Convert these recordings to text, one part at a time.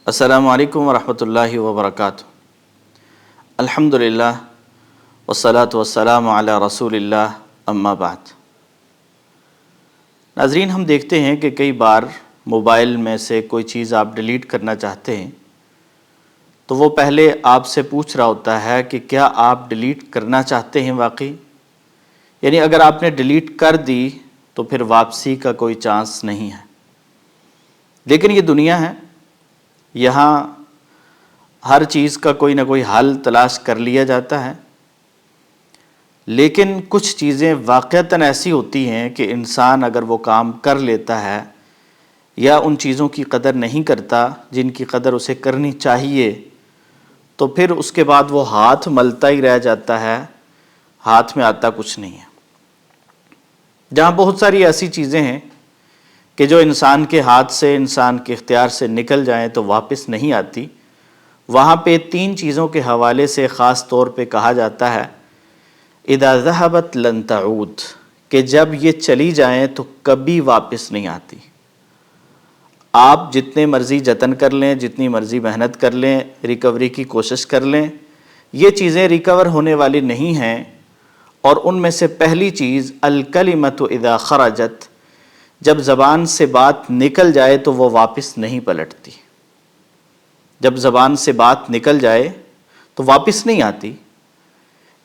السلام علیکم ورحمۃ اللہ وبرکاتہ۔ الحمدللہ والصلاة والسلام علی رسول اللہ، اما بعد۔ ناظرین، ہم دیکھتے ہیں کہ کئی بار موبائل میں سے کوئی چیز آپ ڈیلیٹ کرنا چاہتے ہیں تو وہ پہلے آپ سے پوچھ رہا ہوتا ہے کہ کیا آپ ڈیلیٹ کرنا چاہتے ہیں واقعی، یعنی اگر آپ نے ڈیلیٹ کر دی تو پھر واپسی کا کوئی چانس نہیں ہے۔ لیکن یہ دنیا ہے، یہاں ہر چیز کا کوئی نہ کوئی حل تلاش کر لیا جاتا ہے، لیکن کچھ چیزیں واقعتاً ایسی ہوتی ہیں کہ انسان اگر وہ کام کر لیتا ہے یا ان چیزوں کی قدر نہیں کرتا جن کی قدر اسے کرنی چاہیے، تو پھر اس کے بعد وہ ہاتھ ملتا ہی رہ جاتا ہے، ہاتھ میں آتا کچھ نہیں ہے۔ جہاں بہت ساری ایسی چیزیں ہیں کہ جو انسان کے ہاتھ سے، انسان کے اختیار سے نکل جائیں تو واپس نہیں آتی، وہاں پہ تین چیزوں کے حوالے سے خاص طور پہ کہا جاتا ہے اذا ذهبت لن تعود، کہ جب یہ چلی جائیں تو کبھی واپس نہیں آتی۔ آپ جتنے مرضی جتن کر لیں، جتنی مرضی محنت کر لیں، ریکوری کی کوشش کر لیں، یہ چیزیں ریکور ہونے والی نہیں ہیں۔ اور ان میں سے پہلی چیز الکلمۃ اذا خرجت، جب زبان سے بات نکل جائے تو وہ واپس نہیں پلٹتی۔ جب زبان سے بات نکل جائے تو واپس نہیں آتی،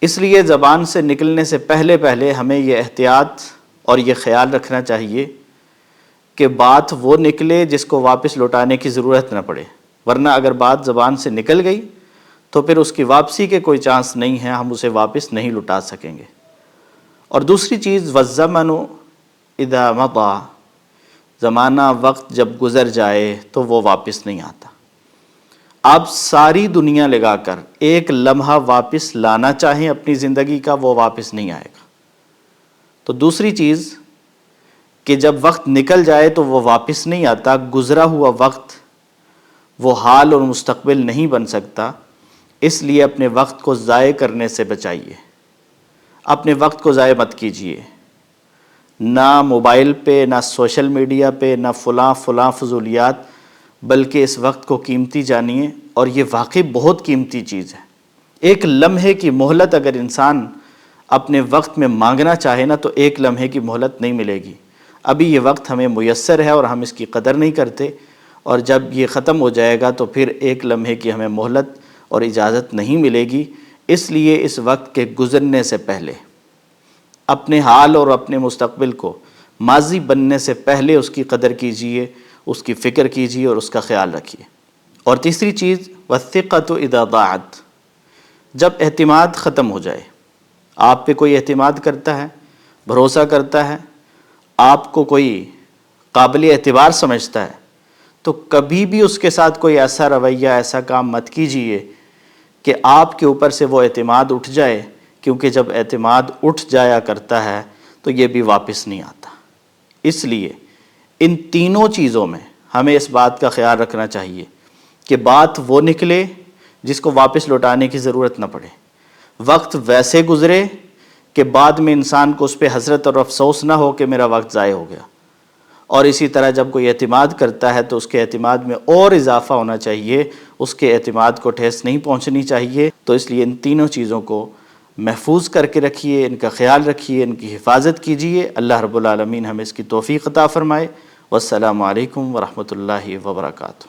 اس لیے زبان سے نکلنے سے پہلے ہمیں یہ احتیاط اور یہ خیال رکھنا چاہیے کہ بات وہ نکلے جس کو واپس لوٹانے کی ضرورت نہ پڑے، ورنہ اگر بات زبان سے نکل گئی تو پھر اس کی واپسی کے کوئی چانس نہیں ہے، ہم اسے واپس نہیں لوٹا سکیں گے۔ اور دوسری چیز والزمن اذا مضى، زمانہ وقت جب گزر جائے تو وہ واپس نہیں آتا۔ آپ ساری دنیا لگا کر ایک لمحہ واپس لانا چاہیں اپنی زندگی کا، وہ واپس نہیں آئے گا۔ تو دوسری چیز کہ جب وقت نکل جائے تو وہ واپس نہیں آتا، گزرا ہوا وقت وہ حال اور مستقبل نہیں بن سکتا، اس لیے اپنے وقت کو ضائع کرنے سے بچائیے، اپنے وقت کو ضائع مت کیجیے، نہ موبائل پہ، نہ سوشل میڈیا پہ، نہ فلاں فضولیات، بلکہ اس وقت کو قیمتی جانیے، اور یہ واقعی بہت قیمتی چیز ہے۔ ایک لمحے کی مہلت اگر انسان اپنے وقت میں مانگنا چاہے نا تو ایک لمحے کی مہلت نہیں ملے گی۔ ابھی یہ وقت ہمیں میسر ہے اور ہم اس کی قدر نہیں کرتے، اور جب یہ ختم ہو جائے گا تو پھر ایک لمحے کی ہمیں مہلت اور اجازت نہیں ملے گی۔ اس لیے اس وقت کے گزرنے سے پہلے اپنے حال اور اپنے مستقبل کو ماضی بننے سے پہلے اس کی قدر کیجیے، اس کی فکر کیجیے اور اس کا خیال رکھیے۔ اور تیسری چیز والثقۃ اذا ضاعت، جب اعتماد ختم ہو جائے، آپ پہ کوئی اعتماد کرتا ہے، بھروسہ کرتا ہے، آپ کو کوئی قابل اعتبار سمجھتا ہے، تو کبھی بھی اس کے ساتھ کوئی ایسا رویہ، ایسا کام مت کیجیے کہ آپ کے اوپر سے وہ اعتماد اٹھ جائے، کیونکہ جب اعتماد اٹھ جایا کرتا ہے تو یہ بھی واپس نہیں آتا۔ اس لیے ان تینوں چیزوں میں ہمیں اس بات کا خیال رکھنا چاہیے کہ بات وہ نکلے جس کو واپس لوٹانے کی ضرورت نہ پڑے، وقت ویسے گزرے کہ بعد میں انسان کو اس پہ حسرت اور افسوس نہ ہو کہ میرا وقت ضائع ہو گیا۔ اور اسی طرح جب کوئی اعتماد کرتا ہے تو اس کے اعتماد میں اور اضافہ ہونا چاہیے، اس کے اعتماد کو ٹھیس نہیں پہنچنی چاہیے۔ تو اس لیے ان تینوں چیزوں کو محفوظ کر کے رکھیے، ان کا خیال رکھیے، ان کی حفاظت کیجیے۔ اللہ رب العالمین ہمیں اس کی توفیق عطا فرمائے۔ والسلام علیکم ورحمۃ اللہ وبرکاتہ۔